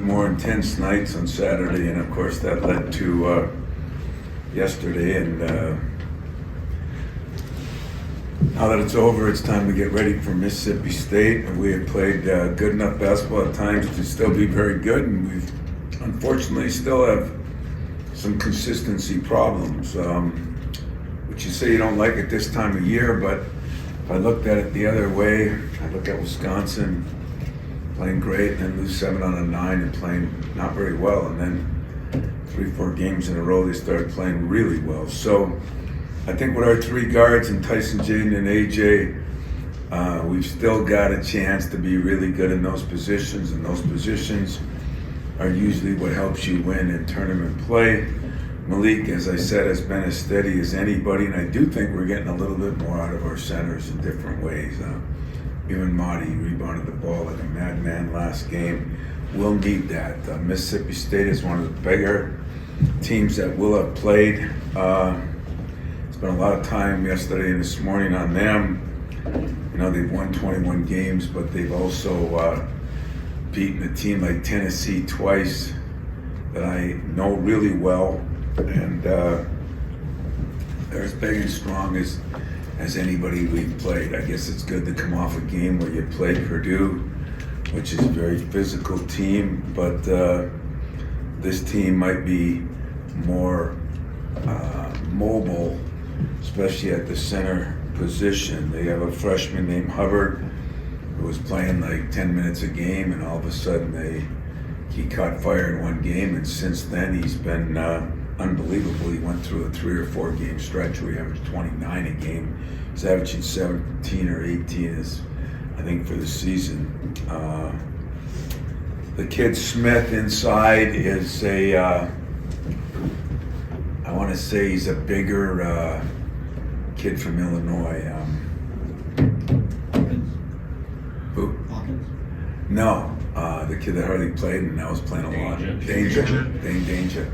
more intense nights on Saturday, and of course that led to yesterday. And now that it's over, it's time to get ready for Mississippi State. And we have played good enough basketball at times to still be very good, and we unfortunately still have some consistency problems, which you say you don't like at this time of year, but if I looked at it the other way, I look at Wisconsin playing great and then lose 7 out of 9 and playing not very well, and then 3-4 games in a row they started playing really well. So I think with our 3 guards and Tyson, Jaden, and AJ, we've still got a chance to be really good in those positions, and those positions are usually what helps you win in tournament play. Malik, as I said, has been as steady as anybody, and I do think we're getting a little bit more out of our centers in different ways. Even Marty rebounded the ball like a madman last game. We'll need that. Mississippi State is one of the bigger teams that will have played. Spent a lot of time yesterday and this morning on them. You know, they've won 21 games, but they've also beaten a team like Tennessee twice that I know really well, and they're as big and strong as anybody we've played. I guess it's good to come off a game where you played Purdue, which is a very physical team, but this team might be more mobile, especially at the center position. They have a freshman named Hubbard who was playing like 10 minutes a game, and all of a sudden he caught fire in one game, and since then he's been unbelievable. He went through a 3 or 4 game stretch where he averaged 29 a game. He's averaging 17 or 18 I think for the season. The kid Smith inside is I want to say he's a bigger kid from Illinois. Who? Hawkins? No, the kid that hardly played and now is playing a lot. Danger.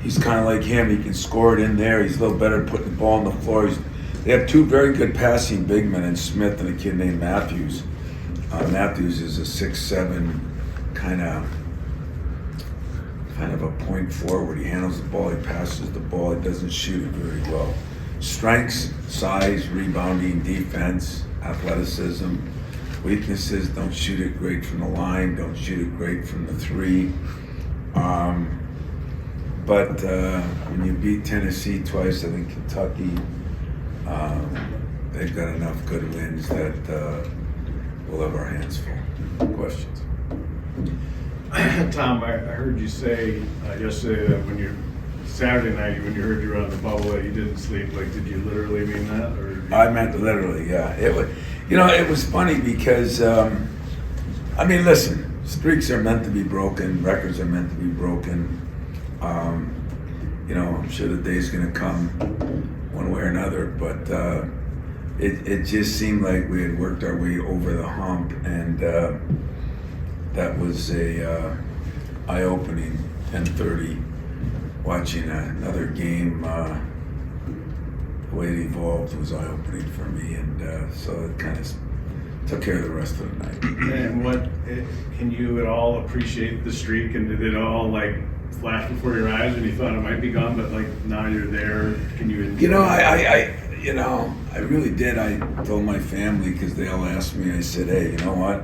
He's kind of like him. He can score it in there. He's a little better at putting the ball on the floor. They have 2 very good passing big men in Smith and a kid named Matthews. Matthews is a 6'7", kind of a point forward. He handles the ball. He passes the ball. He doesn't shoot it very well. Strengths, size, rebounding, defense, athleticism. Weaknesses: don't shoot it great from the line. Don't shoot it great from the 3. But when you beat Tennessee twice, I think Kentucky, they've got enough good wins that we'll have our hands full. Questions? Tom, I heard you say yesterday that Saturday night when you heard you were on the bubble that you didn't sleep. Like, did you literally mean that, or? I meant literally, yeah. It was funny because, listen, streaks are meant to be broken, records are meant to be broken. I'm sure the day's gonna come one way or another, but it just seemed like we had worked our way over the hump, and that was a eye-opening 10:30. Watching another game, the way it evolved was eye-opening for me, and so it kind of took care of the rest of the night. And can you at all appreciate the streak, and did it all like flash before your eyes when you thought it might be gone, but like now you're there? Can you enjoy I really did. I told my family, because they all asked me, I said, hey, you know what?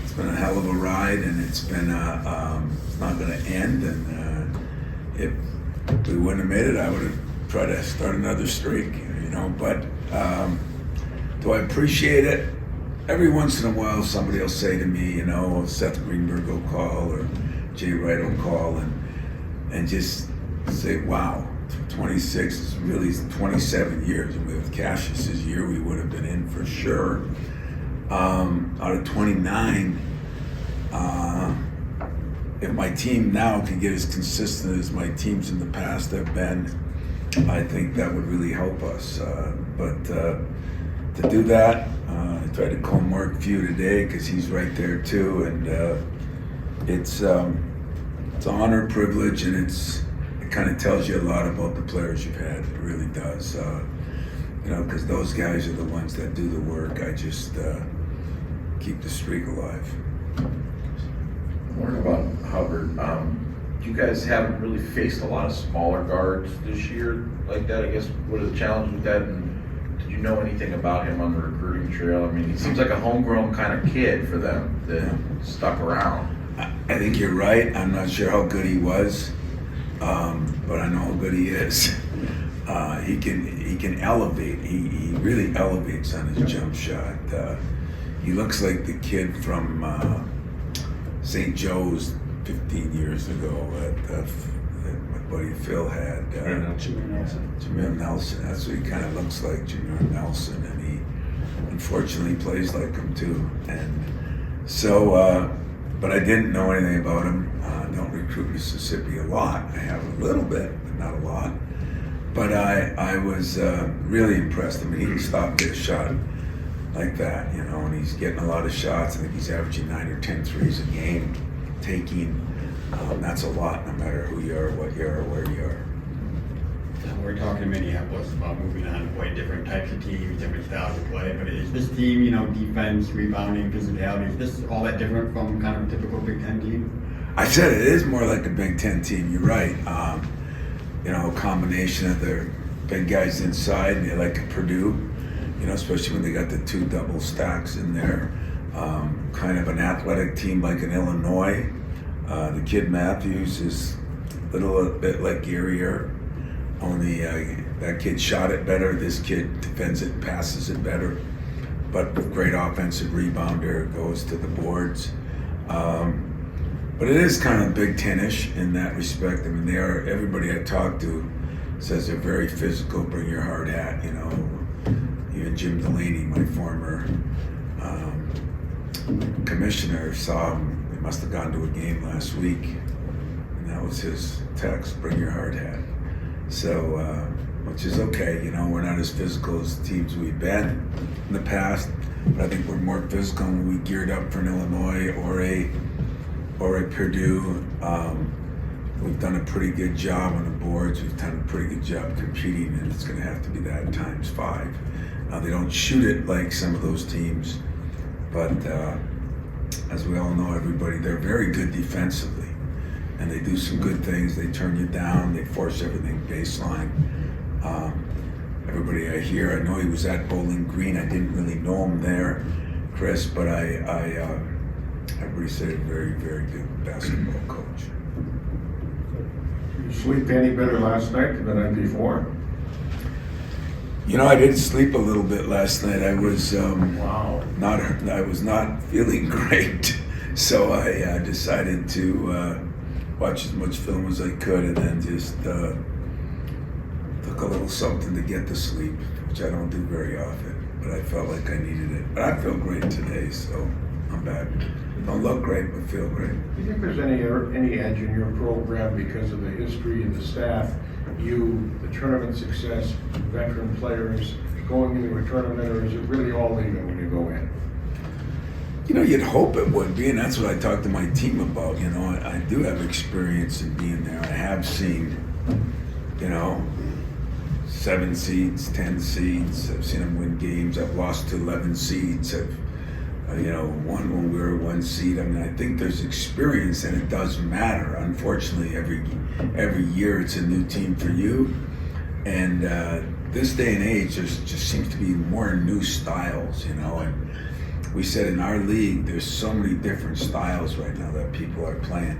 It's been a hell of a ride, and it's been it's not going to end, and if we wouldn't have made it, I would have tried to start another streak, but do I appreciate it? Every once in a while somebody will say to me, Seth Greenberg will call or Jay Wright will call and just say, wow, 26 is really 27 years, and with Cassius's year we would have been in for sure. Out of 29, if my team now can get as consistent as my teams in the past have been, I think that would really help us. But to do that, I tried to call Mark Few today because he's right there too, and it's an honor, privilege, and it kind of tells you a lot about the players you've had. It really does. Because those guys are the ones that do the work. I just keep the streak alive. Wondering about Hubbard. You guys haven't really faced a lot of smaller guards this year like that. I guess what are the challenges with that? And did you know anything about him on the recruiting trail? I mean, he seems like a homegrown kind of kid for them that stuck around. I think you're right. I'm not sure how good he was, but I know how good he is. He can elevate. He really elevates on his jump shot. He looks like the kid from St. Joe's 15 years ago that my buddy Phil had. Jameer Nelson. That's what he kind of looks like, Jameer Nelson, and he unfortunately plays like him too. And so, but I didn't know anything about him. I don't recruit Mississippi a lot. I have a little bit, but not a lot. But I was really impressed. I mean, he can stop, get a shot like that, you know, and he's getting a lot of shots. I think he's averaging 9 or 10 threes a game, taking. That's a lot, no matter who you are, what you are, where you are. We're talking to Minneapolis about moving on to play different types of teams, different styles of play. But is this team, you know, defense, rebounding, physicality, is this all that different from kind of a typical Big Ten team? I said it is more like a Big Ten team. You're right. You know, a combination of their big guys inside, and they like a Purdue. You know, especially when they got the 2 double stacks in there. Kind of an athletic team like an Illinois. The kid Matthews is a little bit like Guerrier, only that kid shot it better. This kid defends it, passes it better, but great offensive rebounder, goes to the boards. But it is kind of Big Ten-ish in that respect. I mean, they are. Everybody I talk to says they're very physical. Bring your hard hat, you know. Even Jim Delaney, my former commissioner, saw him. They must have gone to a game last week, and that was his text: "Bring your hard hat." So, which is okay. You know, we're not as physical as the teams we've been in the past, but I think we're more physical when we geared up for an Illinois or a Purdue. We've done a pretty good job on the boards. We've done a pretty good job competing, and it's going to have to be that times 5. Now, they don't shoot it like some of those teams, but as we all know, they're very good defensively, and they do some good things. They turn you down. They force everything baseline. Everybody I hear, I know he was at Bowling Green. I didn't really know him there, Chris, but everybody said a very, very good basketball coach. Did you sleep any better last night than the night before? You know, I did sleep a little bit last night. I was Wow. I was not feeling great, so I decided to watch as much film as I could, and then just took a little something to get to sleep, which I don't do very often. But I felt like I needed it. But I feel great today, so I'm back. Don't look great, but feel great. Do you think there's any edge in your program because of the history and the staff, the tournament success, veteran players going into a tournament, or is it really all even when you go in? You know, you'd hope it would be, and that's what I talked to my team about. You know, I do have experience in being there. I have seen, you know, 7 seeds, 10 seeds. I've seen them win games. I've lost to 11 seeds. I've won when we were 1 seed. I mean, I think there's experience, and it does matter. Unfortunately, every year it's a new team for you, and this day and age, there just seems to be more new styles, you know. And we said in our league, there's so many different styles right now that people are playing.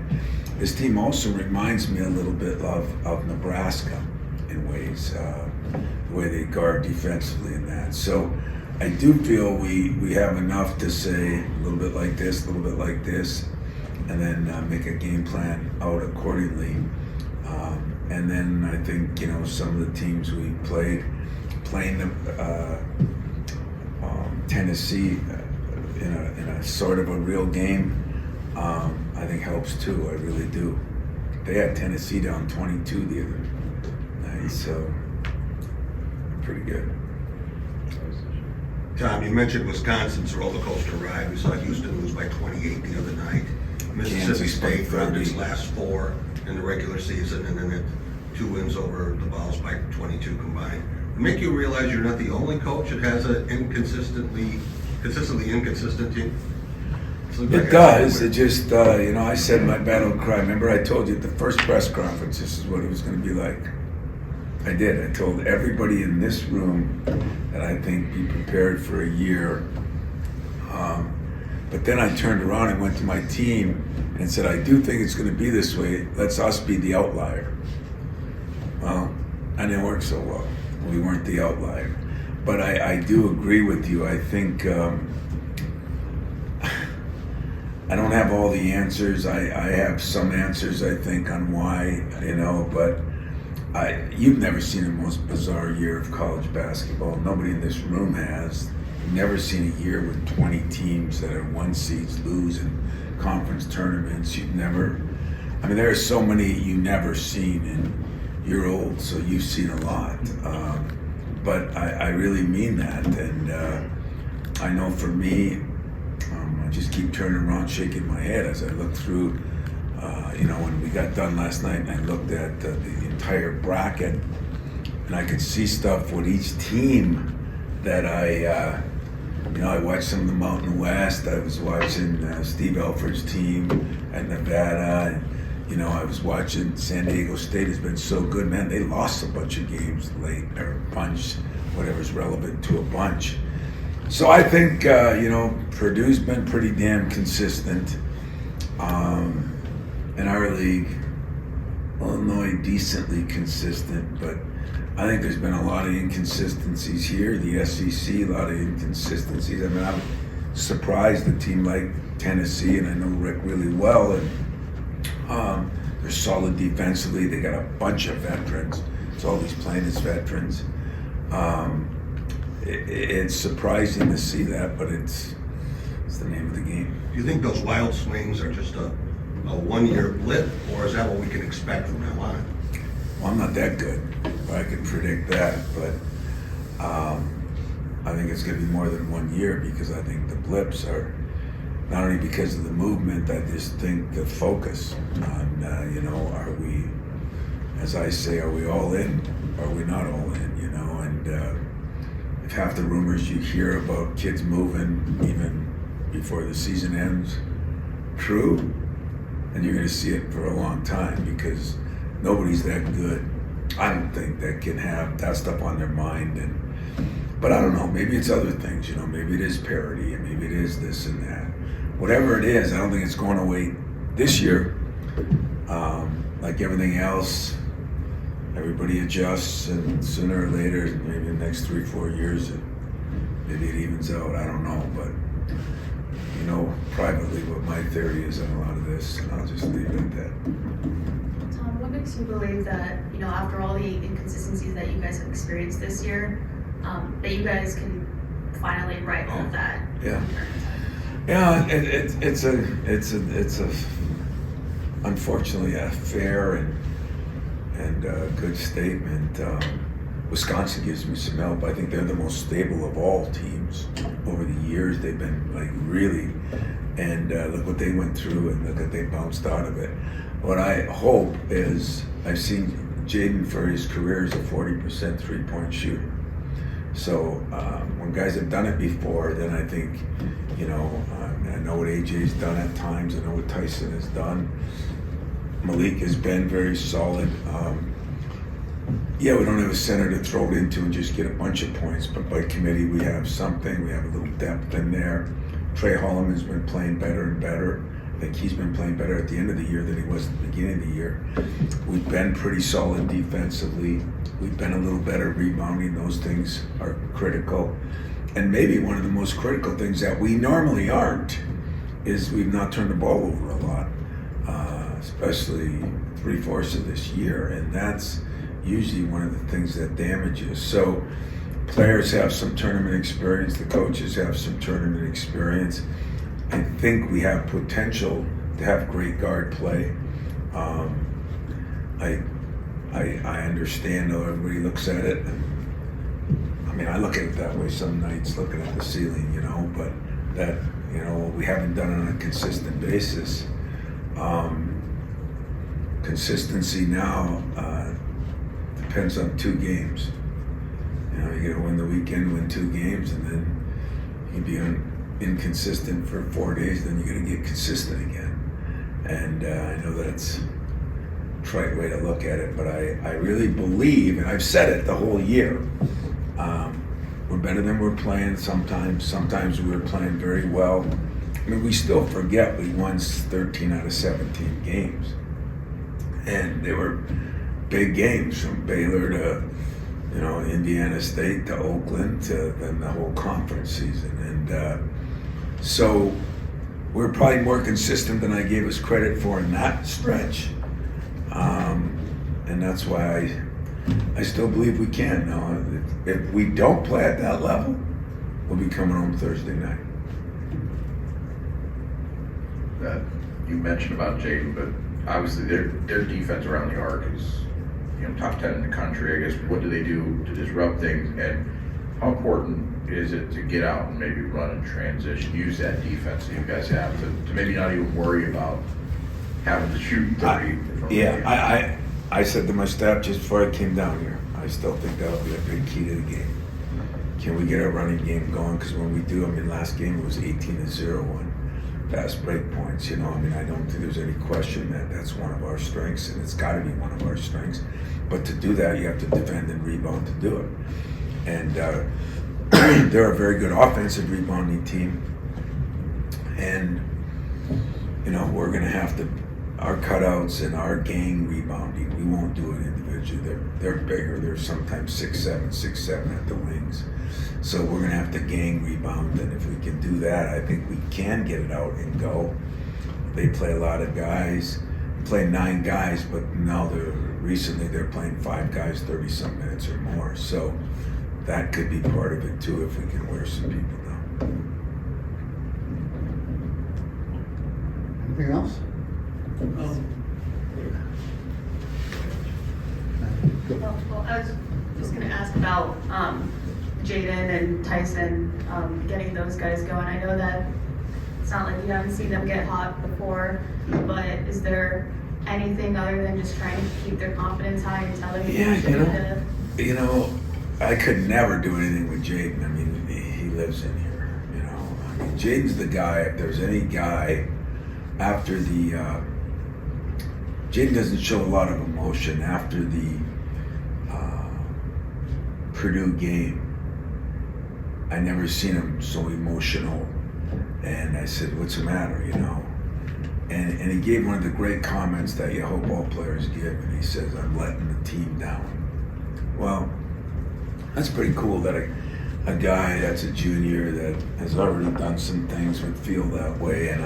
This team also reminds me a little bit of Nebraska in ways, the way they guard defensively and that. So I do feel we have enough to say a little bit like this, a little bit like this, and then make a game plan out accordingly. And then I think, you know, some of the teams we playing Tennessee in a sort of a real game, I think helps too. I really do. They had Tennessee down 22 the other night, so pretty good. Tom, you mentioned Wisconsin's roller coaster ride. We saw Houston lose by 28 the other night. Mississippi State found its last 4 in the regular season, and then 2 wins over the Vols by 22 combined. Make you realize you're not the only coach that has an consistently inconsistent team? It does. It just, I said my battle cry. Remember, I told you at the first press conference, this is what it was going to be like. I did. I told everybody in this room that I think be prepared for a year. But then I turned around and went to my team and said, I do think it's going to be this way. Let's us be the outlier. Well, that didn't work so well. We weren't the outlier. But I do agree with you. I think I don't have all the answers. I have some answers, I think, on why, but you've never seen the most bizarre year of college basketball. Nobody in this room has. You've never seen a year with 20 teams that are one seeds lose in conference tournaments. There are so many you've never seen, and you're old, so you've seen a lot. But I really mean that, and I know for me, I just keep turning around, shaking my head as I look through. When we got done last night, and I looked at the entire bracket, and I could see stuff with each team that I watched some of the Mountain West. I was watching Steve Alford's team at Nevada. And, I was watching San Diego State has been so good, man. They lost a bunch of games late, or a bunch, whatever's relevant to a bunch. So I think, Purdue's been pretty damn consistent. In our league, Illinois decently consistent, but I think there's been a lot of inconsistencies here. The SEC, a lot of inconsistencies. I'm surprised a team like Tennessee, and I know Rick really well, and they're solid defensively. They got a bunch of veterans. It's all these playing as veterans. It's surprising to see that, but it's the name of the game. Do you think those wild swings are just a one-year blip, or is that what we can expect from now on? Well, I'm not that good, but I can predict that. But I think it's going to be more than 1 year, because I think the blips are not only because of the movement. I just think the focus on, are we, as I say, are we all in? Or are we not all in? And if half the rumors you hear about kids moving even before the season ends true, and you're going to see it for a long time, because nobody's that good. I don't think that can have that stuff on their mind. But I don't know, maybe it's other things, maybe it is parity, and maybe it is this and that. Whatever it is, I don't think it's going away this year. Like everything else, everybody adjusts, and sooner or later, maybe the next 3-4 years, maybe it evens out. I don't know, but privately what my theory is on a lot of this, and I'll just leave it at that. Tom, what makes you believe that, after all the inconsistencies that you guys have experienced this year, that you guys can finally right all of that? Yeah. Yeah, it's a unfortunately a fair and good statement. Wisconsin gives me some help. I think they're the most stable of all teams over the years. They've been really, and look what they went through, and look what they bounced out of it. What I hope is, I've seen Jaden for his career is a 40% three-point shooter. So when guys have done it before, then I think, I know what AJ's done at times. I know what Tyson has done. Malik has been very solid. Yeah, we don't have a center to throw it into and just get a bunch of points, but by committee we have something. We have a little depth in there. Trey Holloman has been playing better and better. I think he's been playing better at the end of the year than he was at the beginning of the year. We've been pretty solid defensively. We've been a little better rebounding. Those things are critical. And maybe one of the most critical things that we normally aren't is we've not turned the ball over a lot, especially 3/4 of this year. And that's usually one of the things that damages. So players have some tournament experience. The coaches have some tournament experience. I think we have potential to have great guard play. I understand how everybody looks at it. I look at it that way some nights, looking at the ceiling, but that, we haven't done it on a consistent basis. Consistency now depends on 2 games. You got to win the weekend, win 2 games, and then you'd be inconsistent for 4 days, then you're going to get consistent again. And I know that it's a trite way to look at it, but I really believe, and I've said it the whole year, we're better than we're playing sometimes. Sometimes we're playing very well. I mean, we still forget we won 13 out of 17 games. And they were big games, from Baylor to, Indiana State to Oakland to then the whole conference season. And so we're probably more consistent than I gave us credit for in that stretch. And that's why I still believe we can. Now, if we don't play at that level, we'll be coming home Thursday night. You mentioned about Jaden, but obviously their defense around the arc is, top 10 in the country. I guess, what do they do to disrupt things, and how important is it to get out and maybe run and transition, use that defense that you guys have to maybe not even worry about having to shoot 30? I said to my staff just before I came down here, I still think that'll be a big key to the game. Can we get our running game going? Because when we do, last game it was 18-0 on fast break points. I don't think there's any question that that's one of our strengths, and it's got to be one of our strengths. But to do that, you have to defend and rebound to do it. And they're a very good offensive rebounding team. And, we're going to have to, our cutouts and our gang rebounding, we won't do it individually. They're bigger. They're sometimes 6'7" at the wings. So we're going to have to gang rebound, and if we can do that, I think we can get it out and go. They play a lot of guys, play 9 guys, but now recently they're playing 5 guys 30-some minutes or more. So that could be part of it too, if we can wear some people down. Anything else? Well, I was just going to ask about Jaden and Tyson, getting those guys going. I know that it's not like you haven't seen them get hot before, but is there anything other than just trying to keep their confidence high and tell them? Yeah, I could never do anything with Jaden. He lives in here. Jaden's the guy. If there's any guy after the Jaden doesn't show a lot of emotion after the Purdue game. I never seen him so emotional, and I said, "What's the matter?" And he gave one of the great comments that you hope all players give, and he says, "I'm letting the team down." Well, that's pretty cool that a guy that's a junior that has already done some things would feel that way. And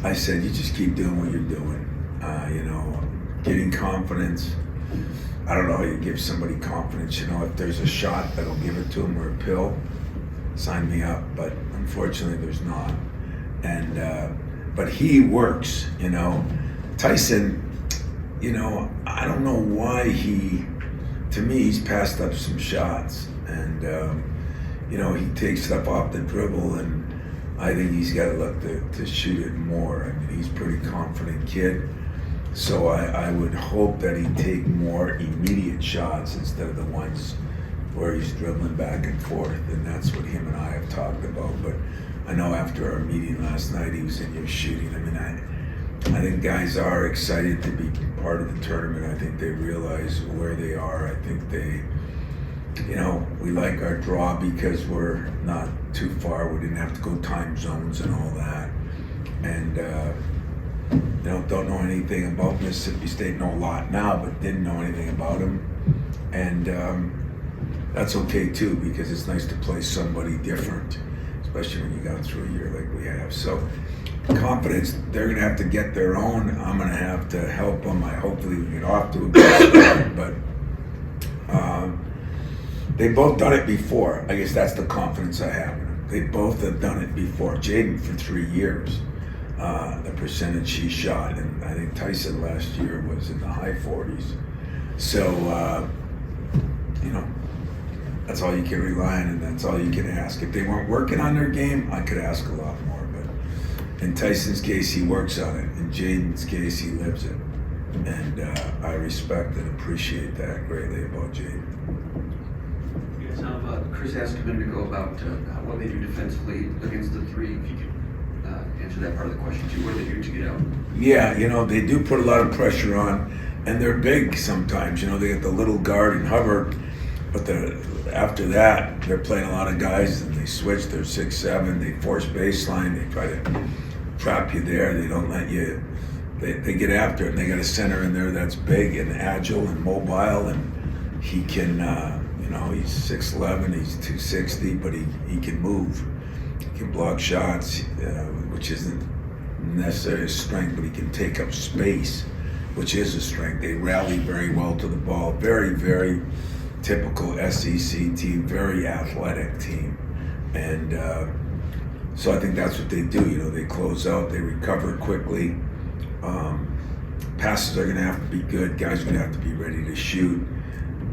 I said, you just keep doing what you're doing. Getting confidence. I don't know how you give somebody confidence. If there's a shot that'll give it to him, or a pill, sign me up. But unfortunately, there's not. And but he works. Tyson. I don't know why to me, he's passed up some shots, and he takes stuff off the dribble, and I think he's got to look to shoot it more. He's a pretty confident kid. So I would hope that he'd take more immediate shots instead of the ones where he's dribbling back and forth, and that's what him and I have talked about. But I know after our meeting last night, he was in here shooting. I think guys are excited to be part of the tournament. I think they realize where they are. I think they, we like our draw because we're not too far. We didn't have to go time zones and all that. And, don't know anything about Mississippi State, know a lot now, but didn't know anything about them. And that's okay too, because it's nice to play somebody different, especially when you go through a year like we have. So confidence, they're going to have to get their own. I'm going to have to help them. Hopefully we get off to a good start, but they've both done it before. I guess that's the confidence I have in them. They both have done it before. Jaden for 3 years. The percentage he shot, and I think Tyson last year was in the high 40s. So, that's all you can rely on, and that's all you can ask. If they weren't working on their game, I could ask a lot more. But in Tyson's case, he works on it. In Jaden's case, he lives it. And I respect and appreciate that greatly about Jaden. You guys Tom, Chris asked a minute ago about what they do defensively against the three. If you could answer that part of the question too. What do they do to get out? Yeah, they do put a lot of pressure on, and they're big sometimes. They get the little guard and Hubbard, but after that, they're playing a lot of guys, and they switch. They're 6'7". They force baseline. They try to trap you there. They don't let you. They get after it, and they got a center in there that's big and agile and mobile, and he can. He's 6'11", he's 260, but he can move. He can block shots, which isn't necessarily a strength, but he can take up space, which is a strength. They rally very well to the ball. Very, very typical SEC team, very athletic team. And so I think that's what they do. They close out, they recover quickly. Passes are going to have to be good. Guys are going to have to be ready to shoot.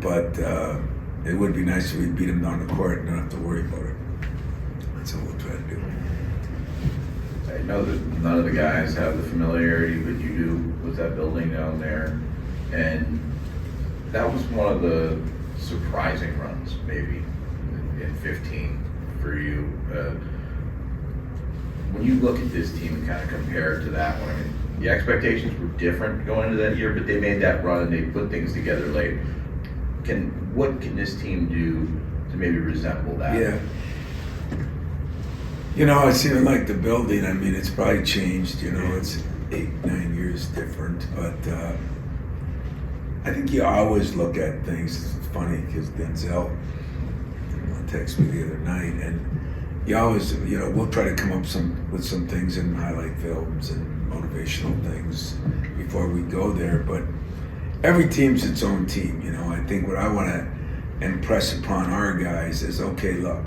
But it would be nice if we beat them down the court and don't have to worry about it. That's what we'll try to do. I know that none of the guys have the familiarity, but you do with that building down there. And that was one of the surprising runs, maybe, in 15 for you. When you look at this team and kind of compare it to that one, I mean, the expectations were different going into that year, but they made that run and they put things together late. What can this team do to maybe resemble that? Yeah. It's even like the building. I mean, it's probably changed. It's 8-9 years different. But I think you always look at things. It's funny because Denzel texted me the other night, and you always, we'll try to come up with some things in highlight films and motivational things before we go there. But every team's its own team. I think what I want to impress upon our guys is, okay, look,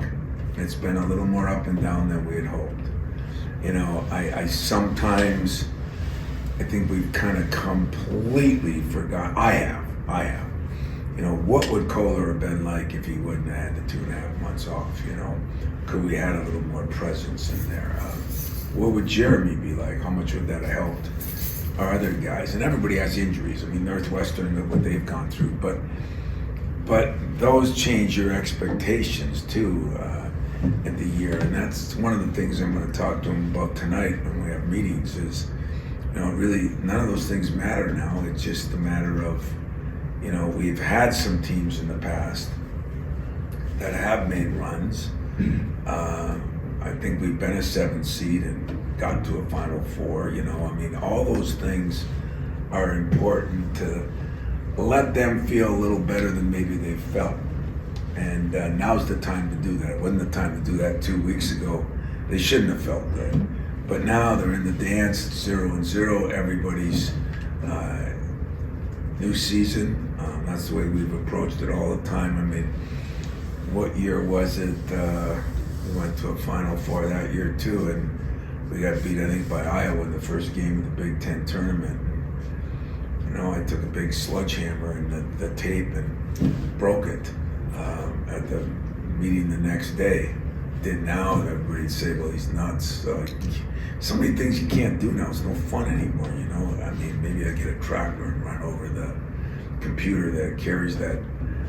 it's been a little more up and down than we had hoped. I sometimes, I think we've kind of completely forgot. I have. What would Kohler have been like if he wouldn't have had the 2.5 months off? Could we had a little more presence in there? What would Jeremy be like? How much would that have helped our other guys? And everybody has injuries. I mean, Northwestern, what they've gone through, but those change your expectations too at the year, and that's one of the things I'm going to talk to them about tonight when we have meetings. Is really none of those things matter now. It's just a matter of we've had some teams in the past that have made runs. I think we've been a 7th seed and got to a Final Four. I mean, all those things are important to let them feel a little better than maybe they felt. And now's the time to do that. It wasn't the time to do that 2 weeks ago. They shouldn't have felt good. But now they're in the dance, 0-0. Everybody's new season. That's the way we've approached it all the time. I mean, what year was it? We went to a Final Four that year too, and we got beat, I think, by Iowa in the first game of the Big Ten tournament. I took a big sledgehammer in the tape and broke it at the meeting the next day. Did now, and everybody'd say, well, he's nuts. So many things you can't do now. It's no fun anymore, I mean, maybe I get a tractor and run over the computer that carries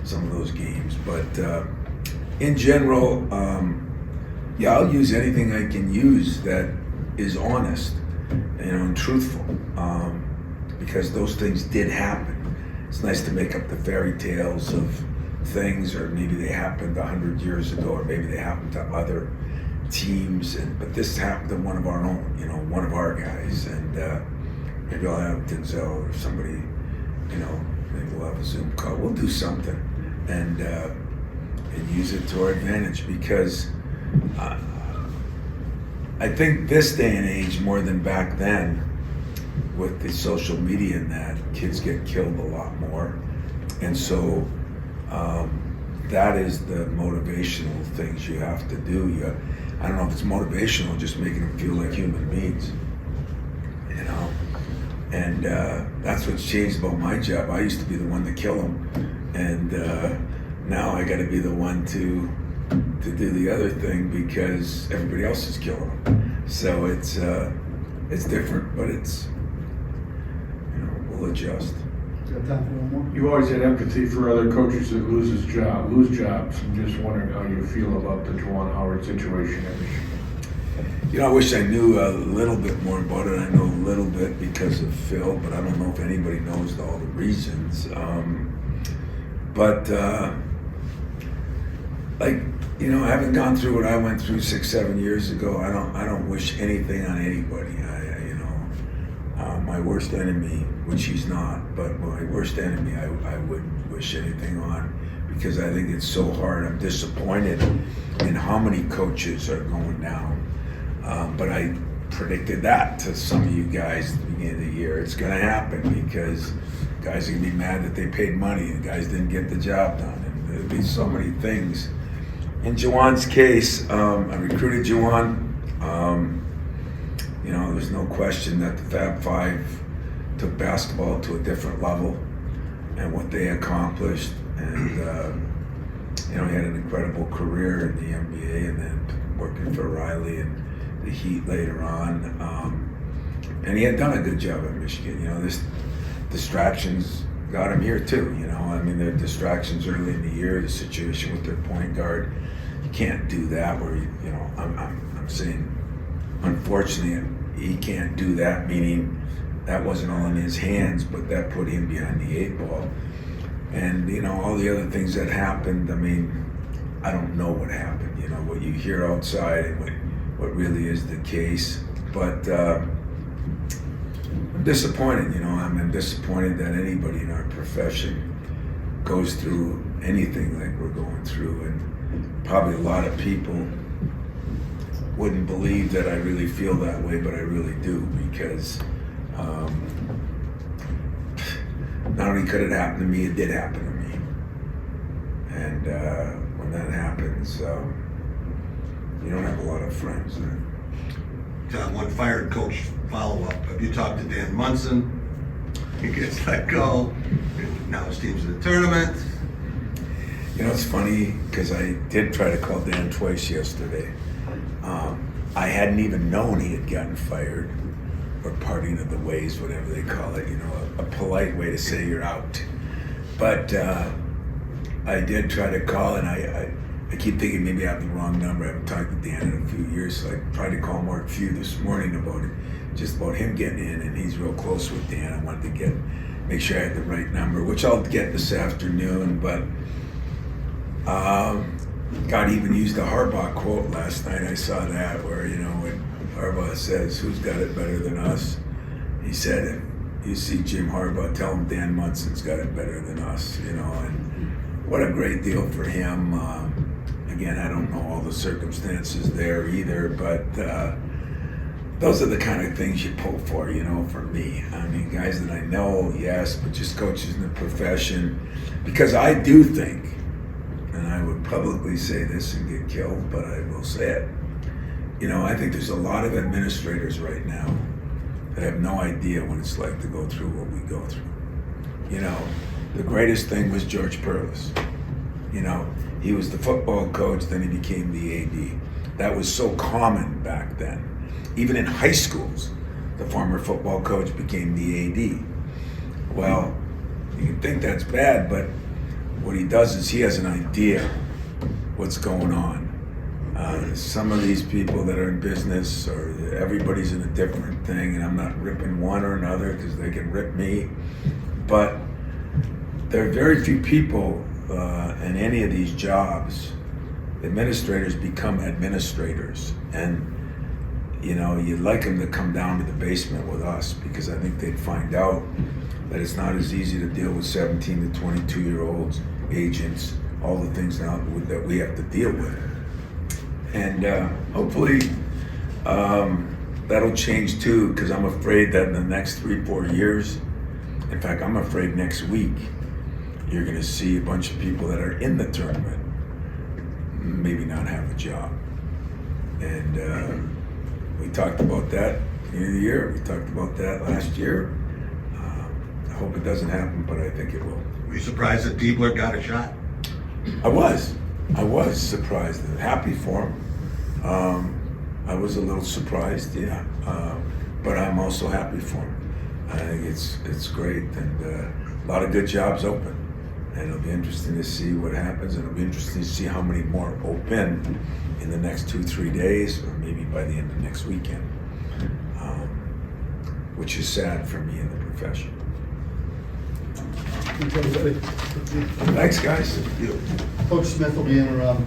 some of those games. But in general, I'll use anything I can use that is honest, and truthful, because those things did happen. It's nice to make up the fairy tales of things, or maybe they happened 100 years ago, or maybe they happened to other teams, but this happened to one of our own, one of our guys, and maybe I'll have Denzel or somebody, maybe we'll have a Zoom call. We'll do something and use it to our advantage, because I think this day and age, more than back then, with the social media and that, kids get killed a lot more. And so that is the motivational things you have to do. I don't know if it's motivational, just making them feel like human beings, and that's what's changed about my job. I used to be the one to kill them, and now I got to be the one to do the other thing, because everybody else is killing them. So it's different, but it's we'll adjust. Do you have time for one more? You always had empathy for other coaches that lose jobs. I'm just wondering how you feel about the Juwan Howard situation at Michigan. You know, I wish I knew a little bit more about it. I know a little bit because of Phil, but I don't know if anybody knows all the reasons. Having gone through what I went through 6-7 years ago, I don't wish anything on anybody. My worst enemy, which he's not, but my worst enemy, I wouldn't wish anything on, because I think it's so hard. I'm disappointed in how many coaches are going down. But I predicted that to some of you guys at the beginning of the year. It's going to happen because guys are going to be mad that they paid money and guys didn't get the job done. And there'll be so many things. In Juwan's case, I recruited Juwan. There's no question that the Fab Five took basketball to a different level and what they accomplished. And, he had an incredible career in the NBA and then working for Riley and the Heat later on. And he had done a good job at Michigan. This distractions got him here too. There are distractions early in the year, the situation with their point guard. You can't do that where, I'm saying, unfortunately, he can't do that, meaning that wasn't all in his hands, but that put him behind the 8 ball. And, all the other things that happened, I don't know what happened, what you hear outside and what really is the case. But I'm disappointed, I'm disappointed that anybody in our profession goes through anything like we're going through. And probably a lot of people wouldn't believe that I really feel that way, but I really do, because not only could it happen to me, it did happen to me. And when that happens, you don't have a lot of friends. One fired coach follow-up. Have you talked to Dan Munson? He gets let go. Now his team's in the tournament. It's funny, because I did try to call Dan twice yesterday. I hadn't even known he had gotten fired, or parting of the ways, whatever they call it, a polite way to say you're out. But I did try to call, and I keep thinking maybe I have the wrong number. I haven't talked to Dan in a few years, so I tried to call Mark Few this morning about it, just about him getting in, and he's real close with Dan. I wanted to make sure I had the right number, which I'll get this afternoon, but God even used a Harbaugh quote last night. I saw that where, when Harbaugh says, "Who's got it better than us?" He said, "If you see Jim Harbaugh, tell him Dan Munson's got it better than us," and what a great deal for him. Again, I don't know all the circumstances there either, but those are the kind of things you pull for, for me. Guys that I know, yes, but just coaches in the profession, because I do think, and I would publicly say this and get killed, but I will say it. I think there's a lot of administrators right now that have no idea what it's like to go through what we go through. The greatest thing was George Perlis. He was the football coach, then he became the AD. That was so common back then. Even in high schools, the former football coach became the AD. Well, you can think that's bad, but what he does is he has an idea what's going on. Some of these people that are in business, or everybody's in a different thing, and I'm not ripping one or another because they can rip me, but there are very few people in any of these jobs. Administrators become administrators, and you'd like them to come down to the basement with us, because I think they'd find out that it's not as easy to deal with 17 to 22-year-olds, agents, all the things now that we have to deal with. And hopefully that'll change too, because I'm afraid that in the next 3-4 years, in fact, I'm afraid next week, you're going to see a bunch of people that are in the tournament maybe not have a job. And we talked about that at the beginning of the year. We talked about that last year. I hope it doesn't happen, but I think it will. Were you surprised that Diebler got a shot? I was surprised and happy for him. I was a little surprised, yeah. But I'm also happy for him. I think it's great, and a lot of good jobs open. And it'll be interesting to see what happens, and it'll be interesting to see how many more open in the next 2-3 days, or maybe by the end of next weekend, which is sad for me in the profession. Okay, Thanks, guys. Coach Smith will be in around